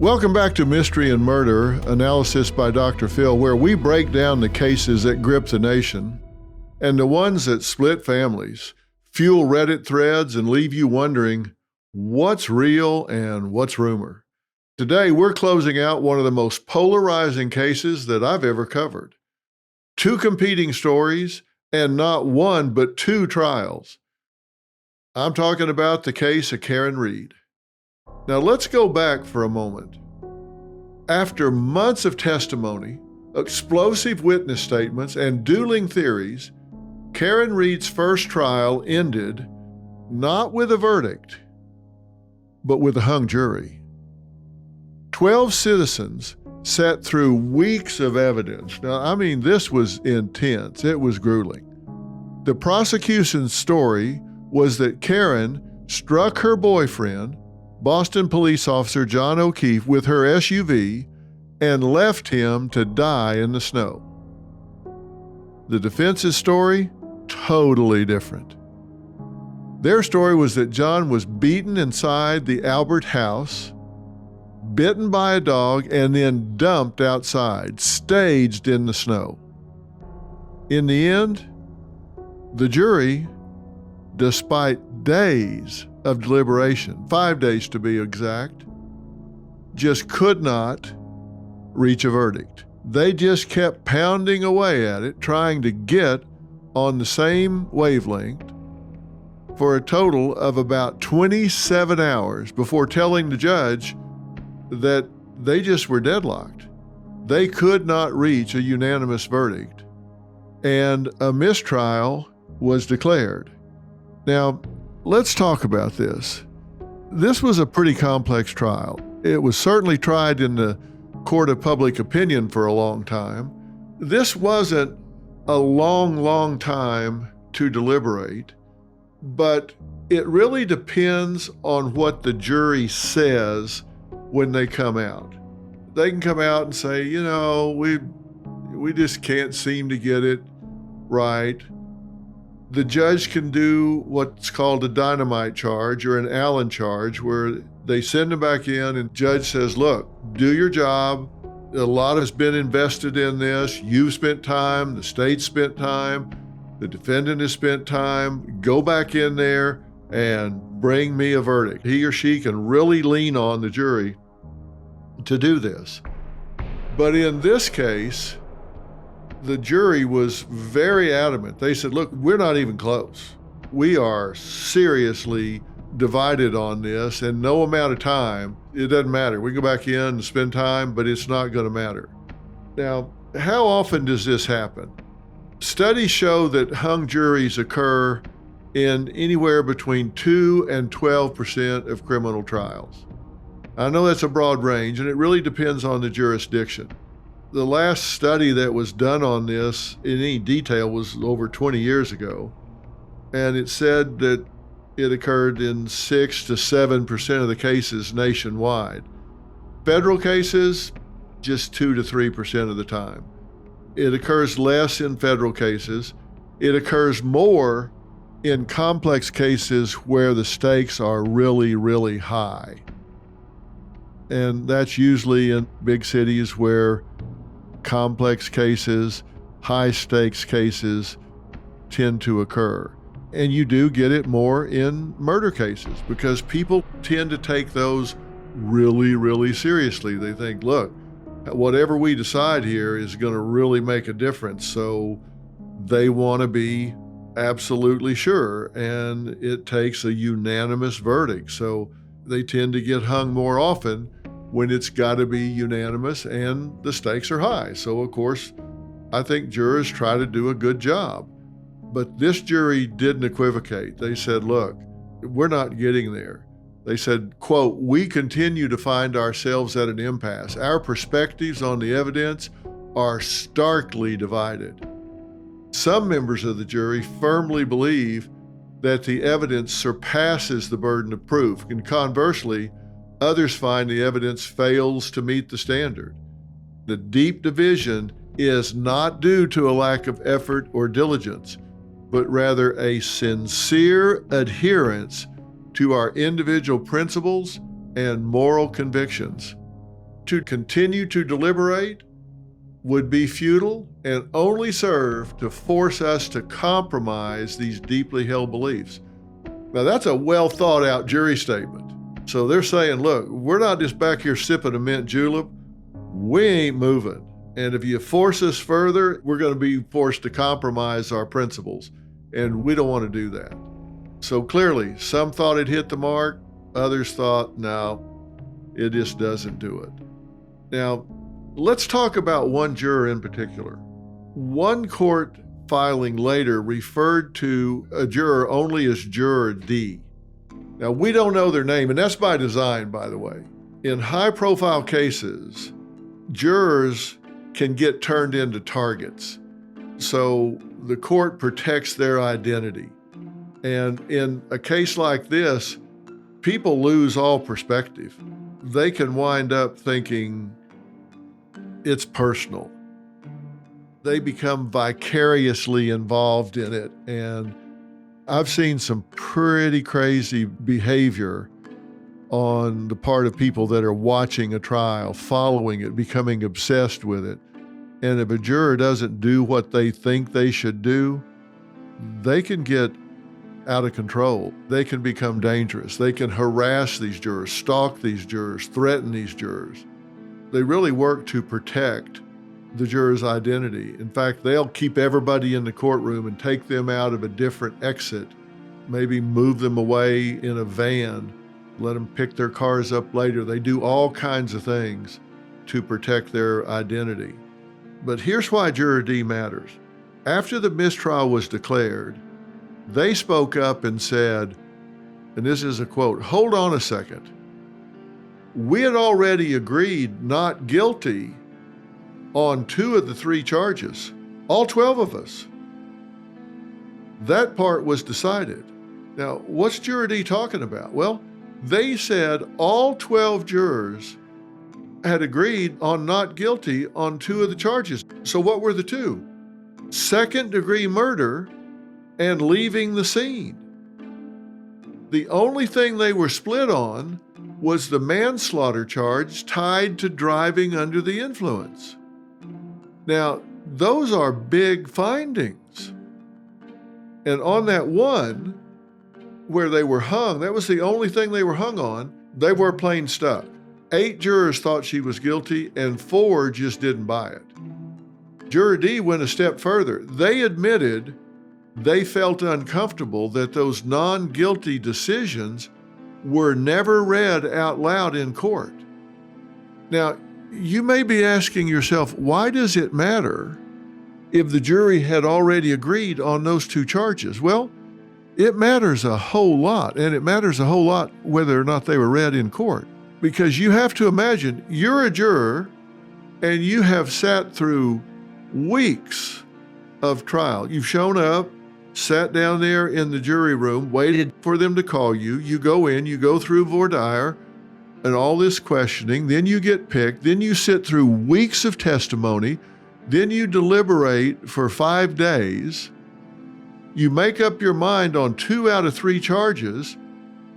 Welcome back to Mystery and Murder, analysis by Dr. Phil, where we break down the cases that grip the nation and the ones that split families, fuel Reddit threads, and leave you wondering what's real and what's rumor. Today, we're closing out one of the most polarizing cases that I've ever covered. Two competing stories and not one but two trials. I'm talking about the case of Karen Read. Now let's go back for a moment. After months of testimony, explosive witness statements, and dueling theories, Karen Read's first trial ended not with a verdict, but with a hung jury. 12 citizens sat through weeks of evidence. Now, this was intense. It was grueling. The prosecution's story was that Karen struck her boyfriend, Boston police officer John O'Keefe, with her SUV and left him to die in the snow. The defense's story, totally different. Their story was that John was beaten inside the Albert house, bitten by a dog, and then dumped outside, staged in the snow. In the end, the jury, despite days of deliberation, 5 days to be exact, just could not reach a verdict. They just kept pounding away at it, trying to get on the same wavelength for a total of about 27 hours before telling the judge that they just were deadlocked. They could not reach a unanimous verdict, and a mistrial was declared. Now, let's talk about this. This was a pretty complex trial. It was certainly tried in the court of public opinion for a long time. This wasn't a long time to deliberate, but it really depends on what the jury says when they come out. They can come out and say, we just can't seem to get it right. The judge can do what's called a dynamite charge or an Allen charge, where they send them back in and the judge says, look, do your job. A lot has been invested in this. You've spent time, the state spent time, the defendant has spent time. Go back in there and bring me a verdict. He or she can really lean on the jury to do this. But in this case, the jury was very adamant. They said, look, we're not even close. We are seriously divided on this, and no amount of time, it doesn't matter. We can go back in and spend time, but it's not going to matter. Now, how often does this happen? Studies show that hung juries occur in anywhere between 2 and 12% of criminal trials. I know that's a broad range, and it really depends on the jurisdiction. The last study that was done on this in any detail was over 20 years ago, and it said that it occurred in 6 to 7% of the cases nationwide. Federal cases, just 2 to 3% of the time. It occurs less in federal cases. It occurs more in complex cases where the stakes are really high. And that's usually in big cities where complex cases, high stakes cases tend to occur. And you do get it more in murder cases because people tend to take those really seriously. They think, look, whatever we decide here is going to really make a difference. So they want to be absolutely sure, and it takes a unanimous verdict. So they tend to get hung more often when it's got to be unanimous and the stakes are high. So of course, I think jurors try to do a good job. But this jury didn't equivocate. They said, look, we're not getting there. They said, quote, we continue to find ourselves at an impasse. Our perspectives on the evidence are starkly divided. Some members of the jury firmly believe that the evidence surpasses the burden of proof, and conversely, others find the evidence fails to meet the standard. The deep division is not due to a lack of effort or diligence, but rather a sincere adherence to our individual principles and moral convictions. to continue to deliberate would be futile and only serve to force us to compromise these deeply held beliefs. Now, that's a well thought out jury statement. So they're saying, look, we're not just back here sipping a mint julep. We ain't moving. And if you force us further, we're going to be forced to compromise our principles. And we don't want to do that. So clearly, some thought it hit the mark. Others thought, no, it just doesn't do it. Now, let's talk about one juror in particular. One court filing later referred to a juror only as Juror D. Now, we don't know their name, and that's by design, by the way. In high-profile cases, jurors can get turned into targets. So the court protects their identity. And in a case like this, people lose all perspective. They can wind up thinking it's personal. They become vicariously involved in it. And I've seen some pretty crazy behavior on the part of people that are watching a trial, following it, becoming obsessed with it. And if a juror doesn't do what they think they should do, they can get out of control. They can become dangerous. They can harass these jurors, stalk these jurors, threaten these jurors. They really work to protect the juror's identity. In fact, they'll keep everybody in the courtroom and take them out of a different exit, maybe move them away in a van, let them pick their cars up later. They do all kinds of things to protect their identity. But here's why Juror D matters. After the mistrial was declared, they spoke up and said, and this is a quote, "Hold on a second. We had already agreed not guilty on 2 of the 3 charges, all 12 of us. That part was decided." Now, what's Juror D talking about? Well, they said all 12 jurors had agreed on not guilty on 2 of the charges. So what were the 2? Second-degree murder and leaving the scene. The only thing they were split on was the manslaughter charge tied to driving under the influence. Now, those are big findings. And on that one where they were hung, that was the only thing they were hung on, they were plain stuck. 8 jurors thought she was guilty and 4 just didn't buy it. Juror D went a step further. They admitted they felt uncomfortable that those non-guilty decisions were never read out loud in court. Now, you may be asking yourself, why does it matter if the jury had already agreed on those 2 charges? Well, it matters a whole lot, and it matters a whole lot whether or not they were read in court. Because you have to imagine, you're a juror, and you have sat through weeks of trial. You've shown up, sat down there in the jury room, waited for them to call you. You go in, you go through voir dire and all this questioning. Then you get picked. Then you sit through weeks of testimony. Then you deliberate for 5 days. You make up your mind on 2 out of 3 charges.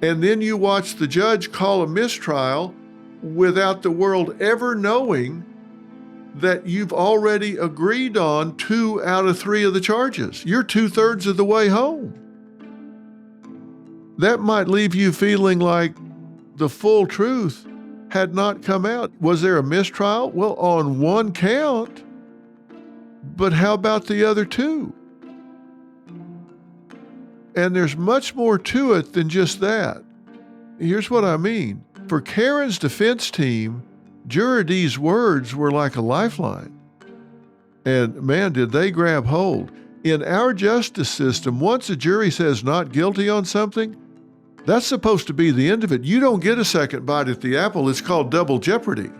And then you watch the judge call a mistrial without the world ever knowing that you've already agreed on 2 out of 3 of the charges. You're 2/3 of the way home. That might leave you feeling like the full truth had not come out. Was there a mistrial? Well, on 1 count, but how about the other 2? And there's much more to it than just that. Here's what I mean. For Karen's defense team, Juror D's words were like a lifeline. And man, did they grab hold. In our justice system, once a jury says not guilty on something, that's supposed to be the end of it. You don't get a second bite at the apple. It's called double jeopardy.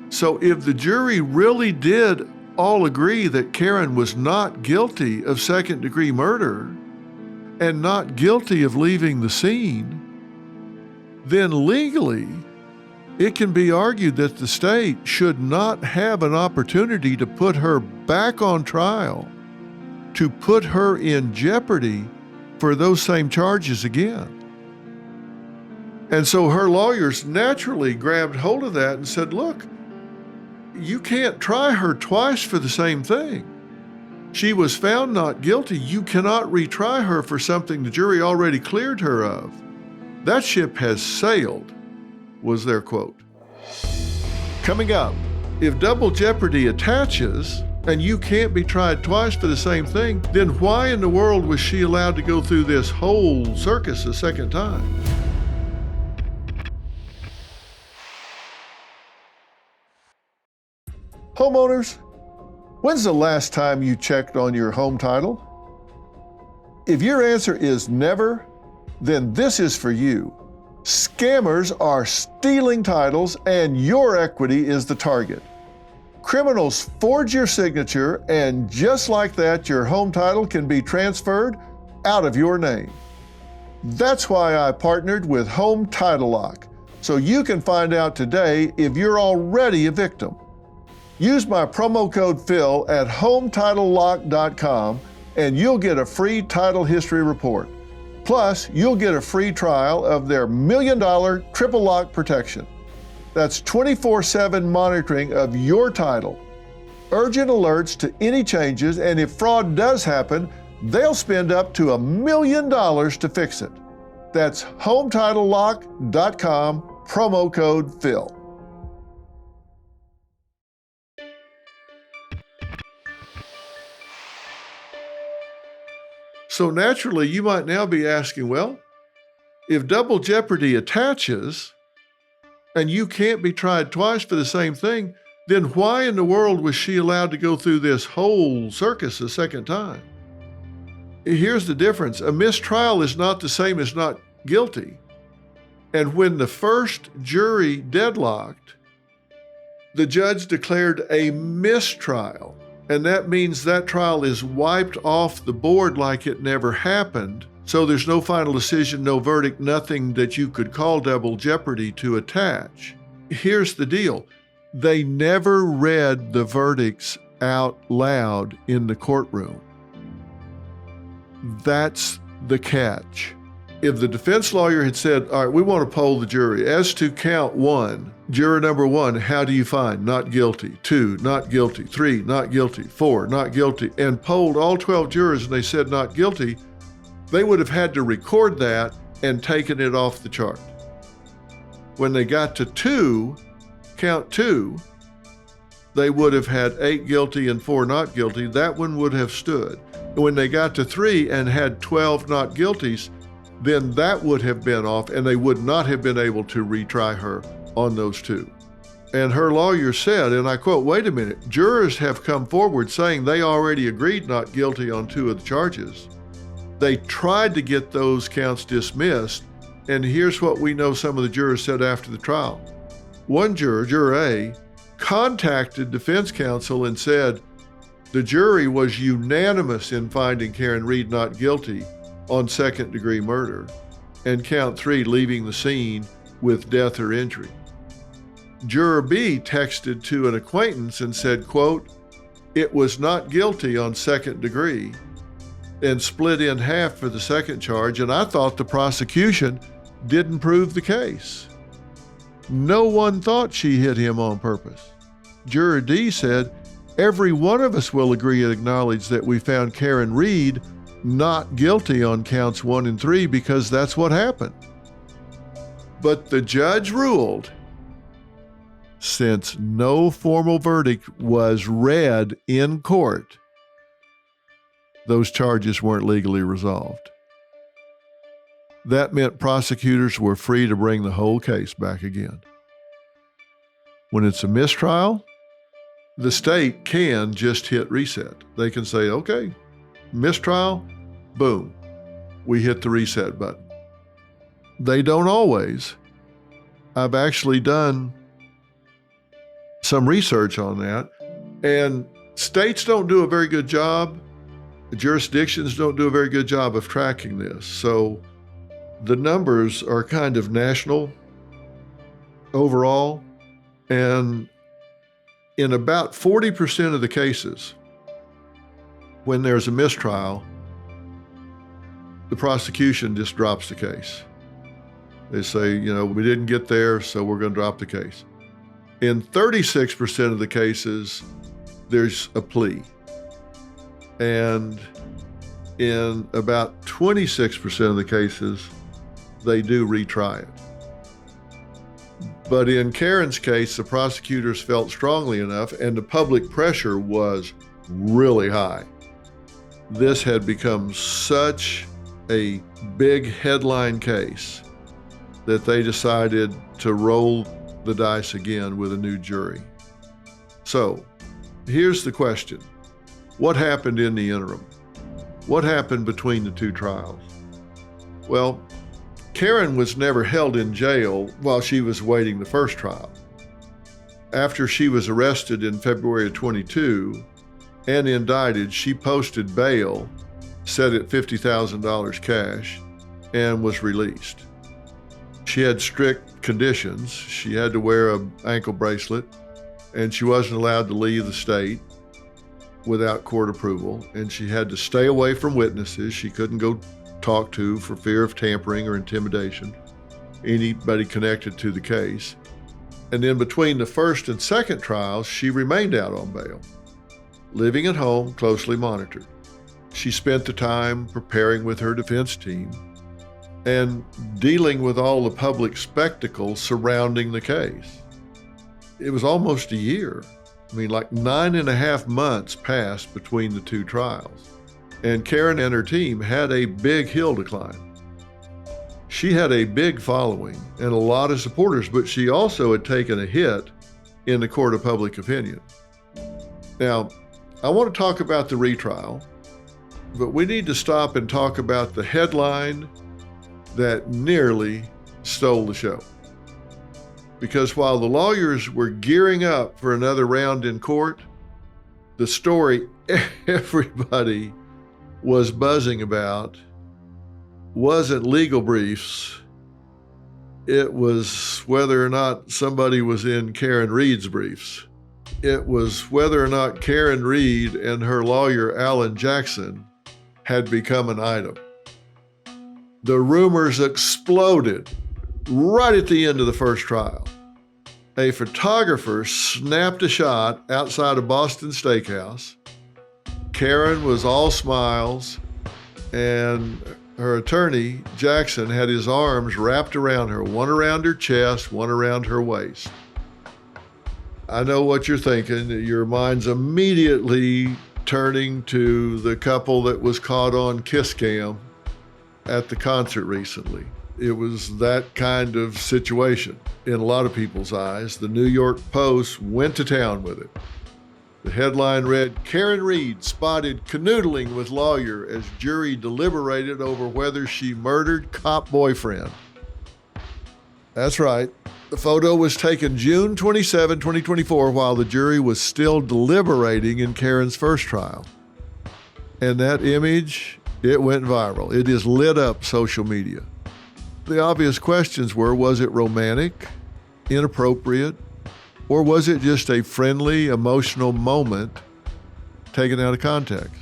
So if the jury really did all agree that Karen was not guilty of second-degree murder and not guilty of leaving the scene, then legally, it can be argued that the state should not have an opportunity to put her back on trial, to put her in jeopardy for those same charges again. And so her lawyers naturally grabbed hold of that and said, look, you can't try her twice for the same thing. She was found not guilty. You cannot retry her for something the jury already cleared her of. That ship has sailed, was their quote. Coming up, if double jeopardy attaches and you can't be tried twice for the same thing, then why in the world was she allowed to go through this whole circus a second time? Homeowners, when's the last time you checked on your home title? If your answer is never, then this is for you. Scammers are stealing titles and your equity is the target. Criminals forge your signature and just like that, your home title can be transferred out of your name. That's why I partnered with Home Title Lock, so you can find out today if you're already a victim. Use my promo code Phil at HometitleLock.com and you'll get a free title history report. Plus, you'll get a free trial of their $1 million triple lock protection. That's 24/7 monitoring of your title. Urgent alerts to any changes, and if fraud does happen, they'll spend up to $1 million to fix it. That's HometitleLock.com, promo code Phil. So naturally, you might now be asking, well, if double jeopardy attaches and you can't be tried twice for the same thing, then why in the world was she allowed to go through this whole circus a second time? Here's the difference. A mistrial is not the same as not guilty. And when the first jury deadlocked, the judge declared a mistrial. And that means that trial is wiped off the board like it never happened. So there's no final decision, no verdict, nothing that you could call double jeopardy to attach. Here's the deal. They never read the verdicts out loud in the courtroom. That's the catch. If the defense lawyer had said, all right, we want to poll the jury. As to count one, juror number 1, how do you find? Not guilty. 2, not guilty. 3, not guilty. 4, not guilty. And polled all 12 jurors and they said not guilty, they would have had to record that and taken it off the chart. When they got to 2, count 2, they would have had 8 guilty and 4 not guilty. That one would have stood. When they got to 3 and had 12 not guilties, then that would have been off and they would not have been able to retry her on those 2. And her lawyer said, and I quote, wait a minute, jurors have come forward saying they already agreed not guilty on 2 of the charges. They tried to get those counts dismissed, and here's what we know some of the jurors said after the trial. One juror, Juror A, contacted defense counsel and said, the jury was unanimous in finding Karen Reed not guilty on second-degree murder, and count 3, leaving the scene with death or injury. Juror B texted to an acquaintance and said, quote, it was not guilty on second degree, and split in half for the second charge, and I thought the prosecution didn't prove the case. No one thought she hit him on purpose. Juror D said, every one of us will agree and acknowledge that we found Karen Reed not guilty on counts 1 and 3 because that's what happened. But the judge ruled, since no formal verdict was read in court, those charges weren't legally resolved. That meant prosecutors were free to bring the whole case back again. When it's a mistrial, the state can just hit reset. They can say, okay, mistrial, boom, we hit the reset button. They don't always. I've actually done some research on that, and states don't do a very good job. Jurisdictions don't do a very good job of tracking this. So the numbers are kind of national overall, and in about 40% of the cases, when there's a mistrial, the prosecution just drops the case. They say, we didn't get there, so we're going to drop the case. In 36% of the cases, there's a plea. And in about 26% of the cases, they do retry it. But in Karen's case, the prosecutors felt strongly enough, and the public pressure was really high. This had become such a big headline case that they decided to roll the dice again with a new jury. So, here's the question. What happened in the interim? What happened between the two trials? Well, Karen was never held in jail while she was waiting the first trial. After she was arrested in February of 22 and indicted, she posted bail set at $50,000 cash and was released. She had strict conditions. She had to wear an ankle bracelet, and she wasn't allowed to leave the state without court approval, and she had to stay away from witnesses she couldn't go talk to for fear of tampering or intimidation, anybody connected to the case. And then between the first and second trials, she remained out on bail, living at home, closely monitored. She spent the time preparing with her defense team and dealing with all the public spectacle surrounding the case. It was almost a year. Like 9.5 months passed between the two trials. And Karen and her team had a big hill to climb. She had a big following and a lot of supporters, but she also had taken a hit in the court of public opinion. Now, I want to talk about the retrial, but we need to stop and talk about the headline that nearly stole the show. Because while the lawyers were gearing up for another round in court, the story everybody was buzzing about wasn't legal briefs. It was whether or not somebody was in Karen Reed's briefs. It was whether or not Karen Reed and her lawyer, Alan Jackson, had become an item. The rumors exploded right at the end of the first trial. A photographer snapped a shot outside a Boston steakhouse. Karen was all smiles, and her attorney, Jackson, had his arms wrapped around her, one around her chest, one around her waist. I know what you're thinking. Your mind's immediately turning to the couple that was caught on kiss cam at the concert recently. It was that kind of situation in a lot of people's eyes. The New York Post went to town with it. The headline read, "Karen Reed spotted canoodling with lawyer as jury deliberated over whether she murdered cop boyfriend." That's right. The photo was taken June 27, 2024, while the jury was still deliberating in Karen's first trial. And that image, it went viral. It has lit up social media. The obvious questions were, was it romantic, inappropriate, or was it just a friendly, emotional moment taken out of context?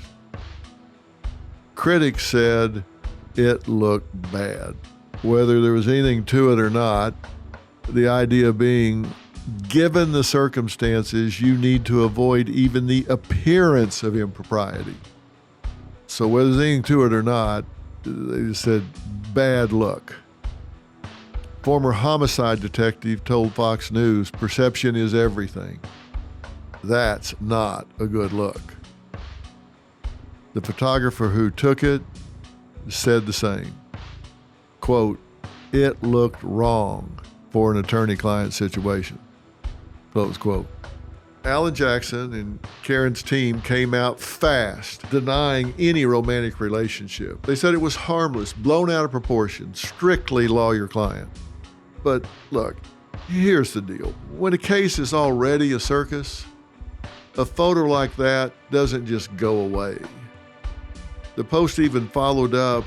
Critics said it looked bad. Whether there was anything to it or not, the idea being, given the circumstances, you need to avoid even the appearance of impropriety. So whether there's anything to it or not, they just said, bad look. Former homicide detective told Fox News, "Perception is everything." That's not a good look. The photographer who took it said the same. Quote, "It looked wrong for an attorney-client situation." Close quote. Alan Jackson and Karen's team came out fast, denying any romantic relationship. They said it was harmless, blown out of proportion, strictly lawyer-client. But look, here's the deal. When a case is already a circus, a photo like that doesn't just go away. The Post even followed up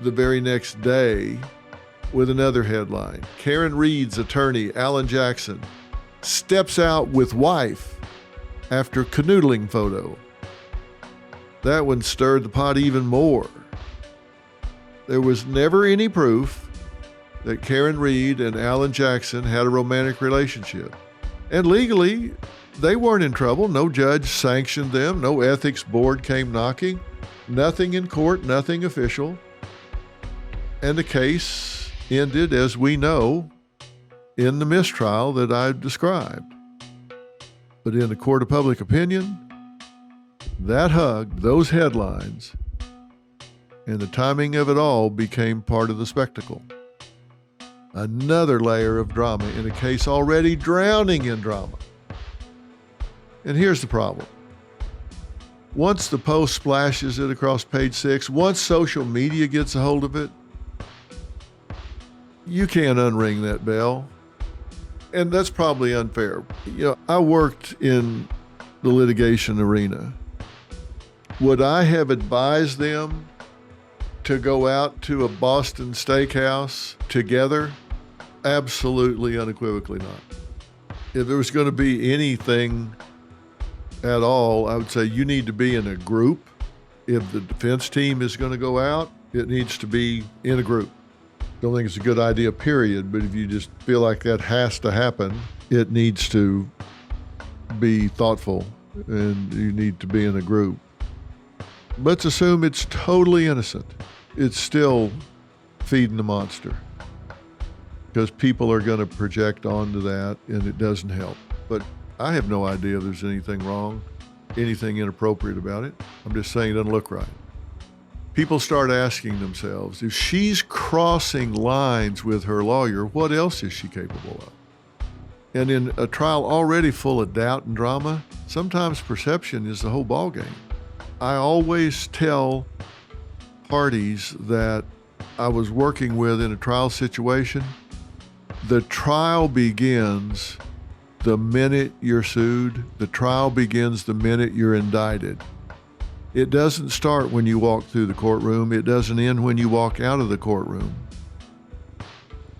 the very next day with another headline. Karen Reed's attorney, Alan Jackson, steps out with wife after canoodling photo. That one stirred the pot even more. There was never any proof. that Karen Reed and Alan Jackson had a romantic relationship. And legally, they weren't in trouble. No judge sanctioned them. No ethics board came knocking. Nothing in court, nothing official. And the case ended, as we know, in the mistrial that I described. But in the court of public opinion, that hug, those headlines, and the timing of it all became part of the spectacle. Another layer of drama in a case already drowning in drama. And here's the problem. Once the Post splashes it across page 6, once social media gets a hold of it, you can't unring that bell. And that's probably unfair. I worked in the litigation arena. Would I have advised them to go out to a Boston steakhouse together? Absolutely, unequivocally not. If there was going to be anything at all, I would say you need to be in a group. If the defense team is going to go out, it needs to be in a group. Don't think it's a good idea, period, but if you just feel like that has to happen, it needs to be thoughtful and you need to be in a group. Let's assume it's totally innocent. It's still feeding the monster because people are going to project onto that and it doesn't help. But I have no idea if there's anything wrong, anything inappropriate about it. I'm just saying it doesn't look right. People start asking themselves, if she's crossing lines with her lawyer, what else is she capable of? And in a trial already full of doubt and drama, sometimes perception is the whole ballgame. I always tell parties that I was working with in a trial situation, the trial begins the minute you're sued. The trial begins the minute you're indicted. It doesn't start when you walk through the courtroom. It doesn't end when you walk out of the courtroom.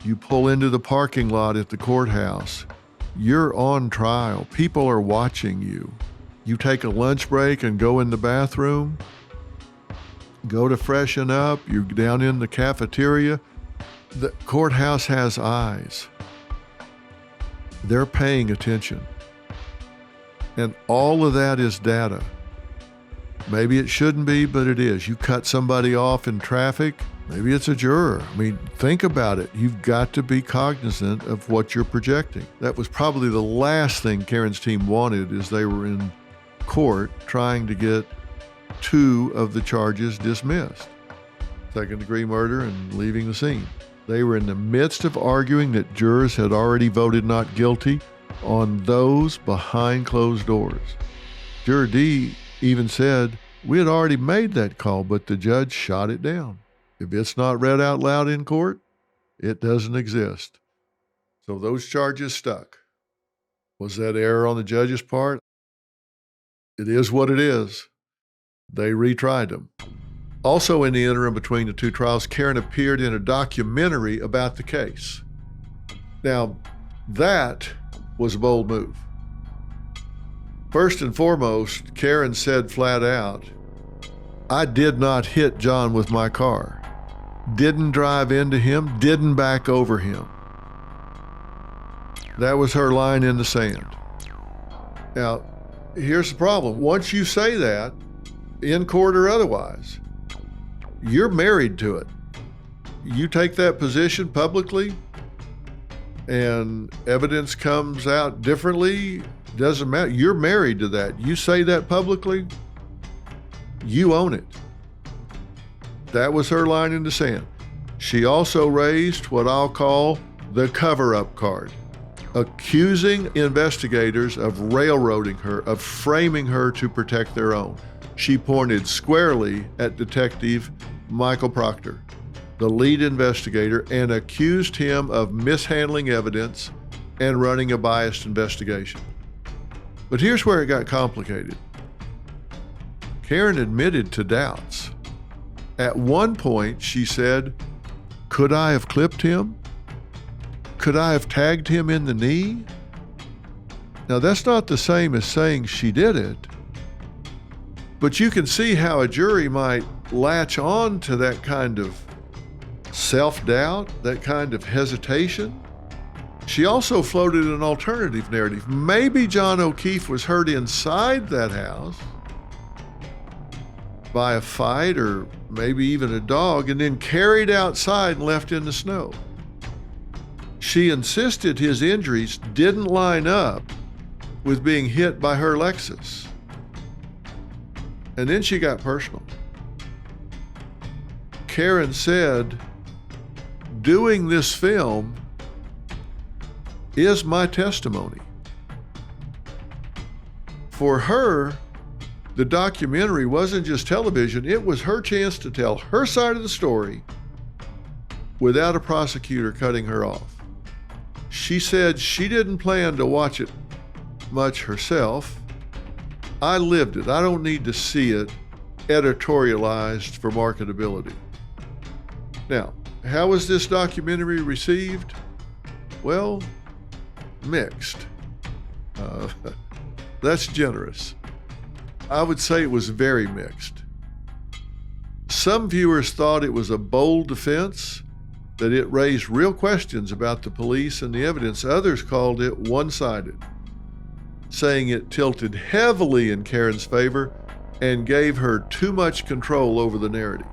You pull into the parking lot at the courthouse. You're on trial. People are watching you. You take a lunch break and go in the bathroom, go to freshen up. You're down in the cafeteria. The courthouse has eyes. They're paying attention. And all of that is data. Maybe it shouldn't be, but it is. You cut somebody off in traffic, maybe it's a juror. I mean, think about it. You've got to be cognizant of what you're projecting. That was probably the last thing Karen's team wanted as they were in court trying to get 2 of the charges dismissed. Second-degree murder and leaving the scene. They were in the midst of arguing that jurors had already voted not guilty on those behind closed doors. Juror D even said, we had already made that call, but the judge shot it down. If it's not read out loud in court, it doesn't exist. So those charges stuck. Was that error on the judge's part? It is what it is. They retried them. Also in the interim between the 2 trials, Karen appeared in a documentary about the case. Now, that was a bold move. First and foremost, Karen said flat out, I did not hit John with my car. Didn't drive into him, didn't back over him. That was her line in the sand. Now, here's the problem. Once you say that, in court or otherwise, you're married to it. You take that position publicly and evidence comes out differently, doesn't matter. You're married to that. You say that publicly, you own it. That was her line in the sand. She also raised what I'll call the cover-up card, accusing investigators of railroading her, of framing her to protect their own. She pointed squarely at Detective Michael Proctor, the lead investigator, and accused him of mishandling evidence and running a biased investigation. But here's where it got complicated. Karen admitted to doubts. At one point, she said, could I have clipped him? Could I have tagged him in the knee? Now, that's not the same as saying she did it, but you can see how a jury might latch on to that kind of self-doubt, that kind of hesitation. She also floated an alternative narrative. Maybe John O'Keefe was hurt inside that house by a fight or maybe even a dog, and then carried outside and left in the snow. She insisted his injuries didn't line up with being hit by her Lexus. And then she got personal. Karen said, "Doing this film is my testimony." For her, the documentary wasn't just television, it was her chance to tell her side of the story without a prosecutor cutting her off. She said she didn't plan to watch it much herself. "I lived it. I don't need to see it editorialized for marketability." Now, how was this documentary received? Well, mixed. That's generous. I would say it was very mixed. Some viewers thought it was a bold defense, that it raised real questions about the police and the evidence. Others called it one-sided, saying it tilted heavily in Karen's favor and gave her too much control over the narrative.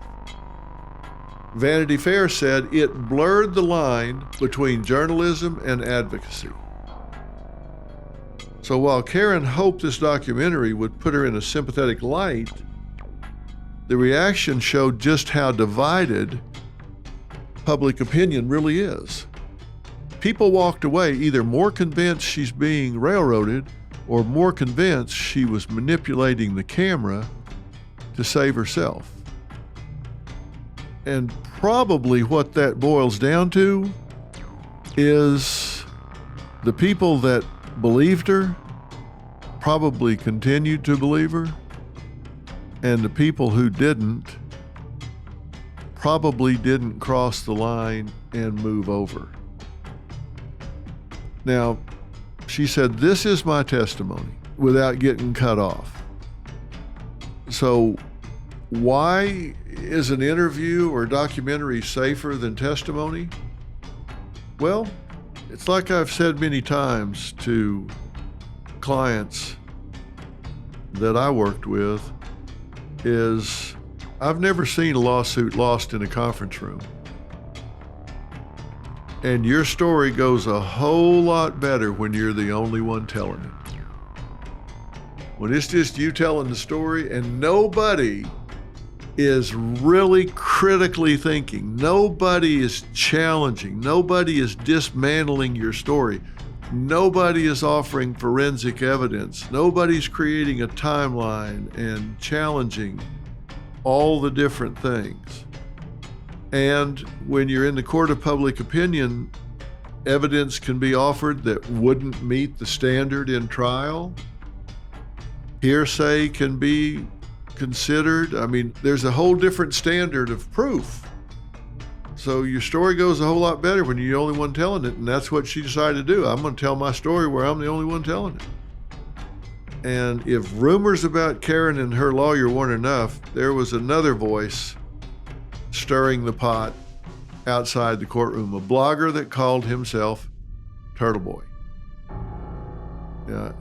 Vanity Fair said it blurred the line between journalism and advocacy. So while Karen hoped this documentary would put her in a sympathetic light, the reaction showed just how divided public opinion really is. People walked away either more convinced she's being railroaded or more convinced she was manipulating the camera to save herself. And probably what that boils down to is the people that believed her probably continued to believe her, and the people who didn't probably didn't cross the line and move over. Now, she said, "This is my testimony," without getting cut off. So why is an interview or documentary safer than testimony? Well, it's like I've said many times to clients that I worked with, is I've never seen a lawsuit lost in a conference room. And your story goes a whole lot better when you're the only one telling it. When it's just you telling the story and nobody is really critically thinking, nobody is challenging, nobody is dismantling your story, nobody is offering forensic evidence, nobody's creating a timeline and challenging all the different things. And when you're in the court of public opinion, evidence can be offered that wouldn't meet the standard in trial. Hearsay can be considered. I mean, there's a whole different standard of proof. So your story goes a whole lot better when you're the only one telling it, and that's what she decided to do. I'm going to tell my story where I'm the only one telling it. And if rumors about Karen and her lawyer weren't enough, there was another voice stirring the pot outside the courtroom, a blogger that called himself Turtle Boy.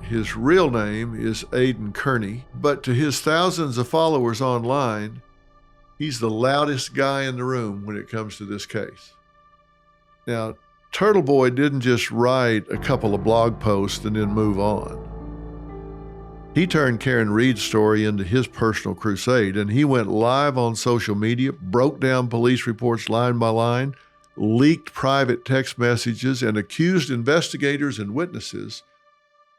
His real name is Aidan Kearney, but to his thousands of followers online, he's the loudest guy in the room when it comes to this case. Now, Turtle Boy didn't just write a couple of blog posts and then move on. He turned Karen Reed's story into his personal crusade, and he went live on social media, broke down police reports line by line, leaked private text messages, and accused investigators and witnesses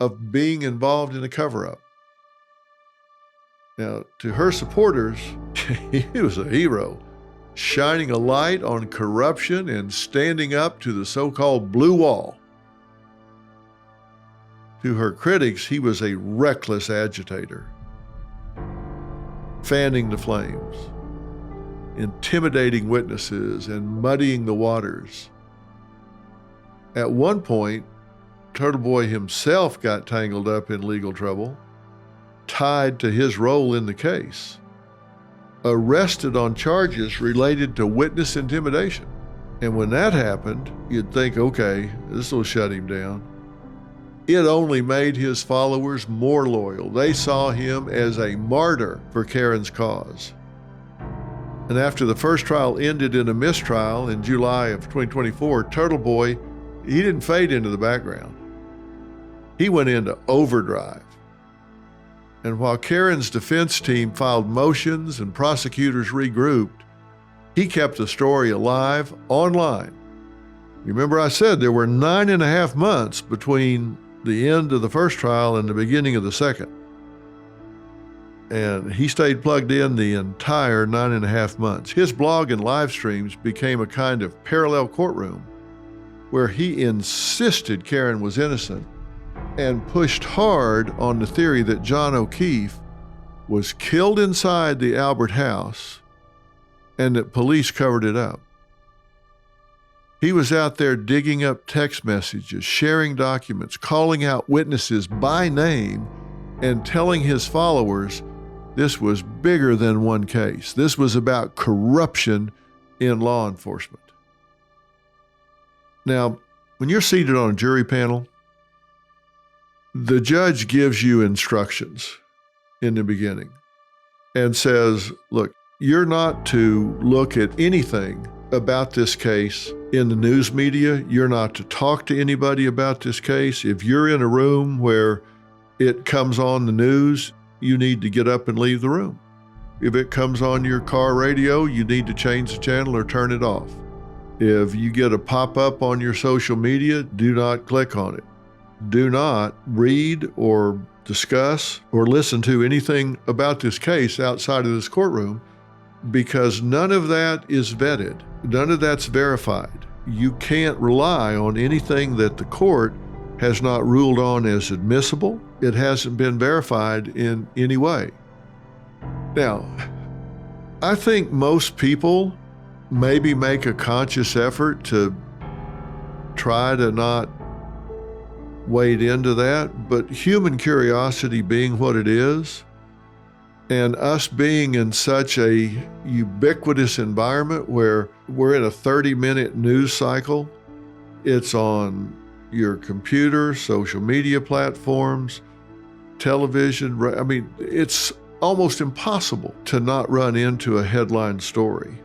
of being involved in a cover-up. Now, to her supporters, he was a hero, shining a light on corruption and standing up to the so-called blue wall. To her critics, he was a reckless agitator, fanning the flames, intimidating witnesses, and muddying the waters. At one point, Turtle Boy himself got tangled up in legal trouble, tied to his role in the case, arrested on charges related to witness intimidation. And when that happened, you'd think, okay, this will shut him down. It only made his followers more loyal. They saw him as a martyr for Karen's cause. And after the first trial ended in a mistrial in July of 2024, Turtle Boy, he didn't fade into the background. He went into overdrive. And while Karen's defense team filed motions and prosecutors regrouped, he kept the story alive online. Remember I said there were 9.5 months between the end of the first trial and the beginning of the second. And he stayed plugged in the entire 9.5 months. His blog and live streams became a kind of parallel courtroom where he insisted Karen was innocent and pushed hard on the theory that John O'Keefe was killed inside the Albert house and that police covered it up. He was out there digging up text messages, sharing documents, calling out witnesses by name, and telling his followers this was bigger than one case. This was about corruption in law enforcement. Now, when you're seated on a jury panel, the judge gives you instructions in the beginning and says, look, you're not to look at anything about this case in the news media. You're not to talk to anybody about this case. If you're in a room where it comes on the news, you need to get up and leave the room. If it comes on your car radio, you need to change the channel or turn it off. If you get a pop-up on your social media, do not click on it. Do not read or discuss or listen to anything about this case outside of this courtroom, because none of that is vetted. None of that's verified. You can't rely on anything that the court has not ruled on as admissible. It hasn't been verified in any way. Now, I think most people maybe make a conscious effort to try to not wade into that, but human curiosity being what it is, and us being in such a ubiquitous environment where we're in a 30-minute news cycle, it's on your computer, social media platforms, television. I mean, it's almost impossible to not run into a headline story.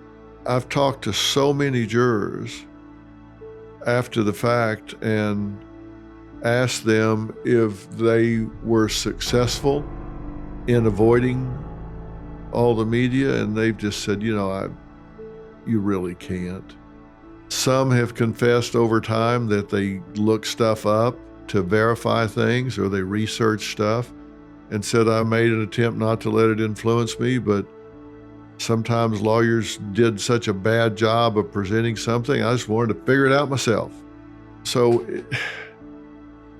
I've talked to so many jurors after the fact and asked them if they were successful in avoiding all the media, and they've just said, you really can't. Some have confessed over time that they look stuff up to verify things, or they research stuff and said, I made an attempt not to let it influence me, but sometimes lawyers did such a bad job of presenting something, I just wanted to figure it out myself. So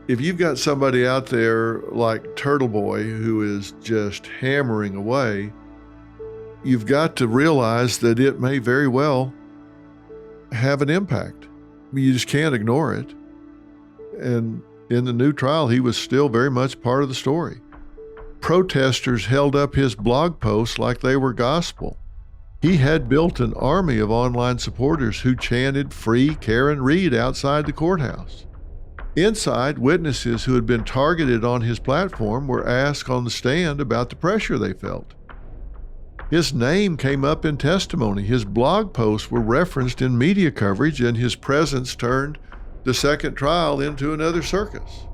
if you've got somebody out there like Turtle Boy who is just hammering away, you've got to realize that it may very well have an impact. You just can't ignore it. And in the new trial, he was still very much part of the story. Protesters held up his blog posts like they were gospel. He had built an army of online supporters who chanted "Free Karen Read" outside the courthouse. Inside, witnesses who had been targeted on his platform were asked on the stand about the pressure they felt. His name came up in testimony. His blog posts were referenced in media coverage, and his presence turned the second trial into another circus.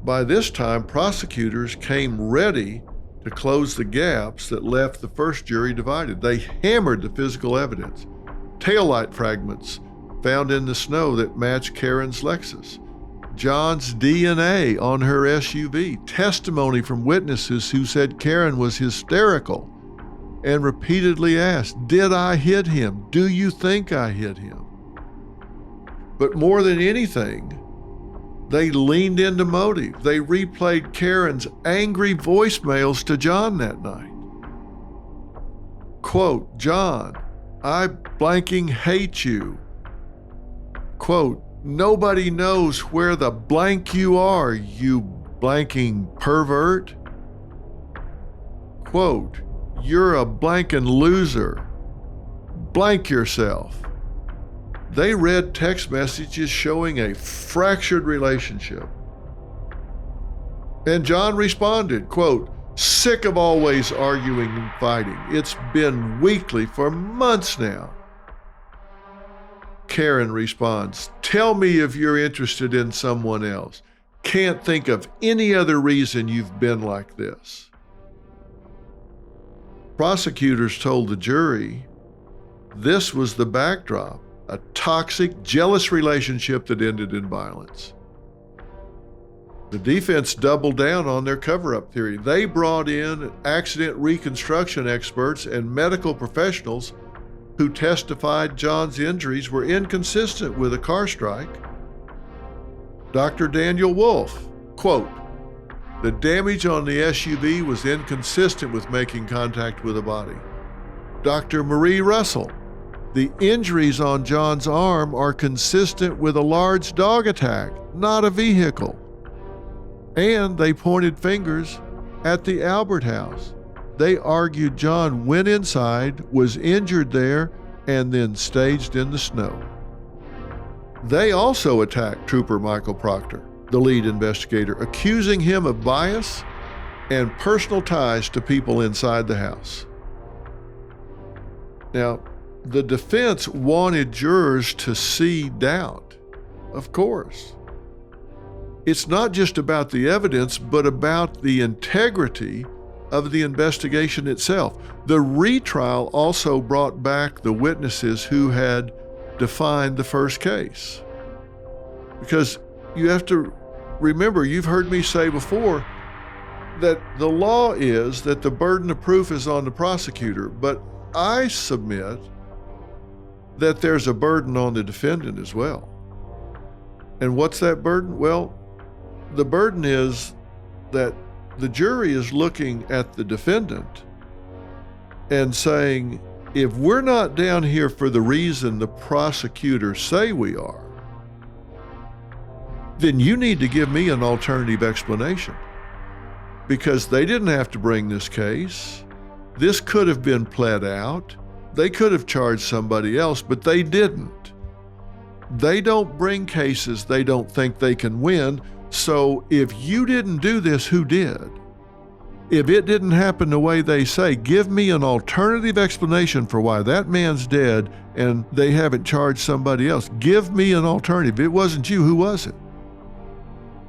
By this time, prosecutors came ready to close the gaps that left the first jury divided. They hammered the physical evidence, taillight fragments found in the snow that matched Karen's Lexus, John's DNA on her SUV, testimony from witnesses who said Karen was hysterical and repeatedly asked, "Did I hit him? Do you think I hit him?" But more than anything, they leaned into motive. They replayed Karen's angry voicemails to John that night. Quote, "John, I blanking hate you." Quote, "Nobody knows where the blank you are, you blanking pervert." Quote, "You're a blanking loser. Blank yourself." They read text messages showing a fractured relationship. And John responded, quote, "Sick of always arguing and fighting. It's been weekly for months now." Karen responds, "Tell me if you're interested in someone else. Can't think of any other reason you've been like this." Prosecutors told the jury this was the backdrop, a toxic, jealous relationship that ended in violence. The defense doubled down on their cover-up theory. They brought in accident reconstruction experts and medical professionals who testified John's injuries were inconsistent with a car strike. Dr. Daniel Wolf, quote, "The damage on the SUV was inconsistent with making contact with a body." Dr. Marie Russell, "The injuries on John's arm are consistent with a large dog attack, not a vehicle." And they pointed fingers at the Albert House. They argued John went inside, was injured there, and then staged in the snow. They also attacked Trooper Michael Proctor, the lead investigator, accusing him of bias and personal ties to people inside the house. Now, the defense wanted jurors to see doubt, of course. It's not just about the evidence, but about the integrity of the investigation itself. The retrial also brought back the witnesses who had defined the first case. Because you have to remember, you've heard me say before that the law is that the burden of proof is on the prosecutor, but I submit that there's a burden on the defendant as well. And what's that burden? Well, the burden is that the jury is looking at the defendant and saying, if we're not down here for the reason the prosecutors say we are, then you need to give me an alternative explanation. Because they didn't have to bring this case. This could have been pled out. They could have charged somebody else, but they didn't. They don't bring cases they don't think they can win. So if you didn't do this, who did? If it didn't happen the way they say, give me an alternative explanation for why that man's dead and they haven't charged somebody else. Give me an alternative. It wasn't you. Who was it?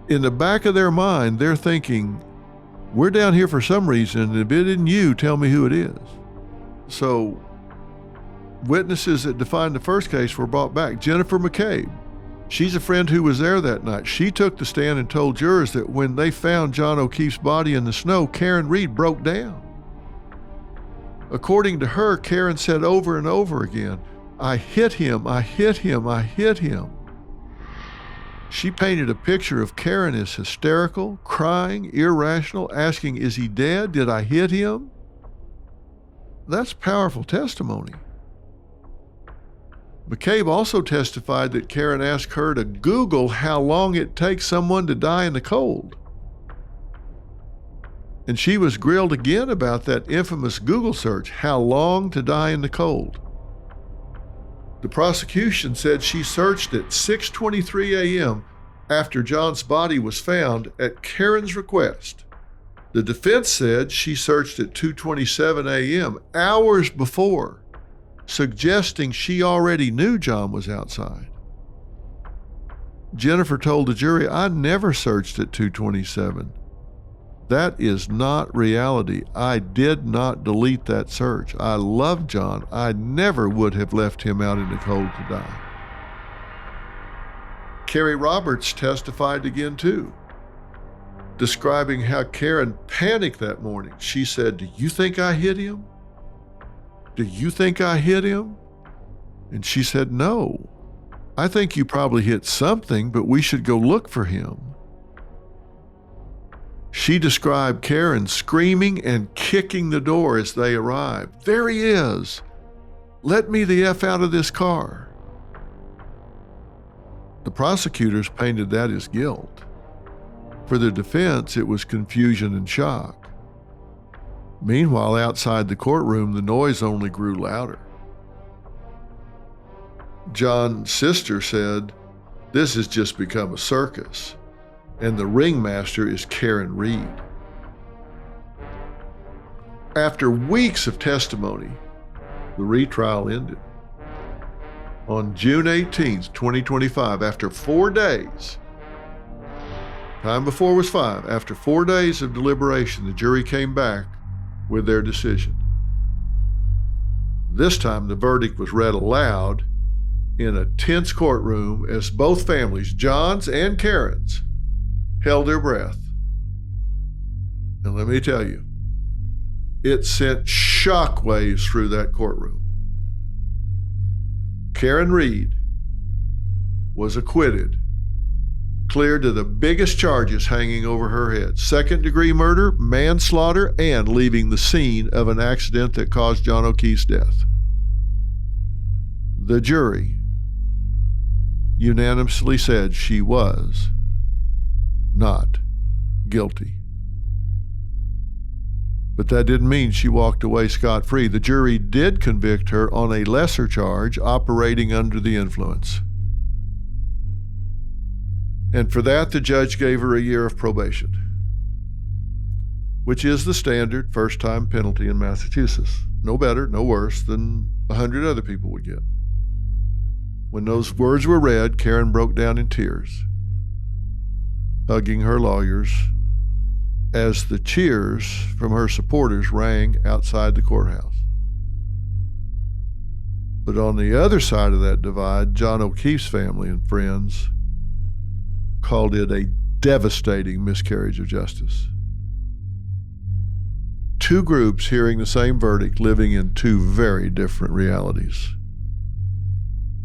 In the back of their mind, they're thinking, we're down here for some reason, and if it isn't you, tell me who it is. So witnesses that defined the first case were brought back. Jennifer McCabe, she's a friend who was there that night. She took the stand and told jurors that when they found John O'Keefe's body in the snow, Karen Reed broke down. According to her, Karen said over and over again, "I hit him, I hit him, I hit him." She painted a picture of Karen as hysterical, crying, irrational, asking, "Is he dead? Did I hit him?" That's powerful testimony. McCabe also testified that Karen asked her to Google how long it takes someone to die in the cold. And she was grilled again about that infamous Google search, how long to die in the cold. The prosecution said she searched at 6:23 a.m. after John's body was found at Karen's request. The defense said she searched at 2:27 a.m., hours before, suggesting she already knew John was outside. Jennifer told the jury, "I never searched at 2:27. That is not reality. I did not delete that search. I love John. I never would have left him out in the cold to die." Carrie Roberts testified again too, describing how Karen panicked that morning. She said, "Do you think I hit him? Do you think I hit him?" And she said, "No. I think you probably hit something, but we should go look for him." She described Karen screaming and kicking the door as they arrived. "There he is. Let me the F out of this car." The prosecutors painted that as guilt. For the defense, it was confusion and shock. Meanwhile, outside the courtroom, the noise only grew louder. John's sister said, "This has just become a circus, and the ringmaster is Karen Reed." After weeks of testimony, the retrial ended. On June 18th, 2025, after 4 days, time before was 5, after 4 days of deliberation, the jury came back with their decision. This time, the verdict was read aloud in a tense courtroom as both families, John's and Karen's, held their breath. And let me tell you, it sent shockwaves through that courtroom. Karen Reed was acquitted, cleared of the biggest charges hanging over her head: second-degree murder, manslaughter, and leaving the scene of an accident that caused John O'Keefe's death. The jury unanimously said she was not guilty. But that didn't mean she walked away scot-free. The jury did convict her on a lesser charge, operating under the influence. And for that, the judge gave her a year of probation, which is the standard first-time penalty in Massachusetts. No better, no worse than 100 other people would get. When those words were read, Karen broke down in tears, hugging her lawyers as the cheers from her supporters rang outside the courthouse. But on the other side of that divide, John O'Keefe's family and friends called it a devastating miscarriage of justice. Two groups hearing the same verdict, living in two very different realities.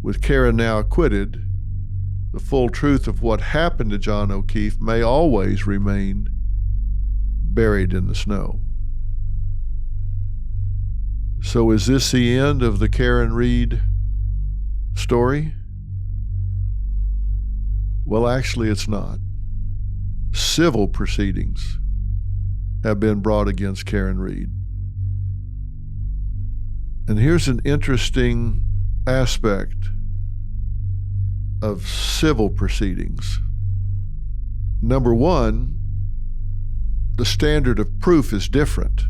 With Karen now acquitted, the full truth of what happened to John O'Keefe may always remain buried in the snow. So is this the end of the Karen Reed story? Well, actually, it's not. Civil proceedings have been brought against Karen Reed. And here's an interesting aspect of civil proceedings. Number one, the standard of proof is different.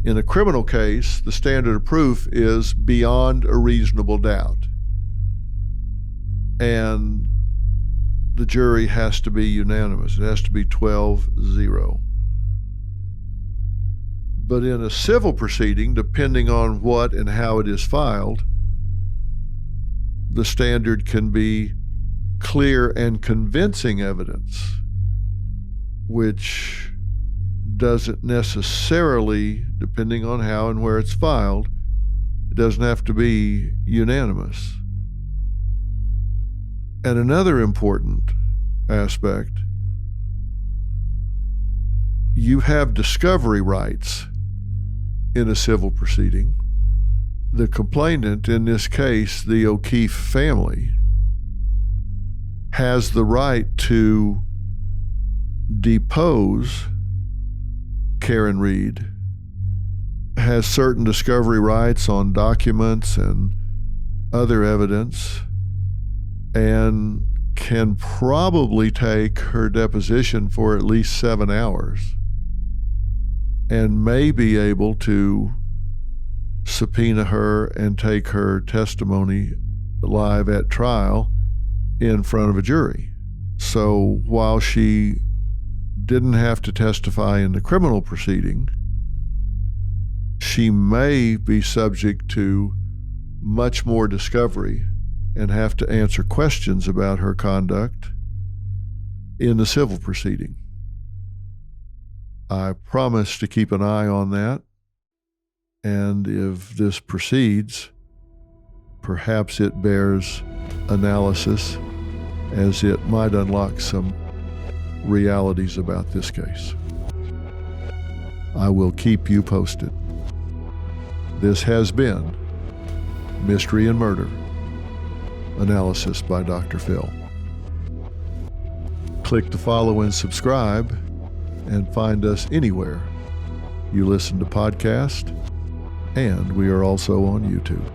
In a criminal case, the standard of proof is beyond a reasonable doubt. And the jury has to be unanimous. It has to be 12-0. But in a civil proceeding, depending on what and how it is filed, the standard can be clear and convincing evidence, which doesn't necessarily, depending on how and where it's filed, it doesn't have to be unanimous. And another important aspect, you have discovery rights in a civil proceeding. The complainant, in this case, the O'Keefe family, has the right to depose Karen Reed, has certain discovery rights on documents and other evidence, and can probably take her deposition for at least 7 hours, and may be able to subpoena her and take her testimony live at trial in front of a jury. So while she didn't have to testify in the criminal proceeding, she may be subject to much more discovery and have to answer questions about her conduct in the civil proceeding. I promise to keep an eye on that, and if this proceeds, perhaps it bears analysis, as it might unlock some realities about this case. I will keep you posted. This has been Mystery and Murder, analysis by Dr. Phil. Click to follow and subscribe, and find us anywhere you listen to podcasts, and we are also on YouTube.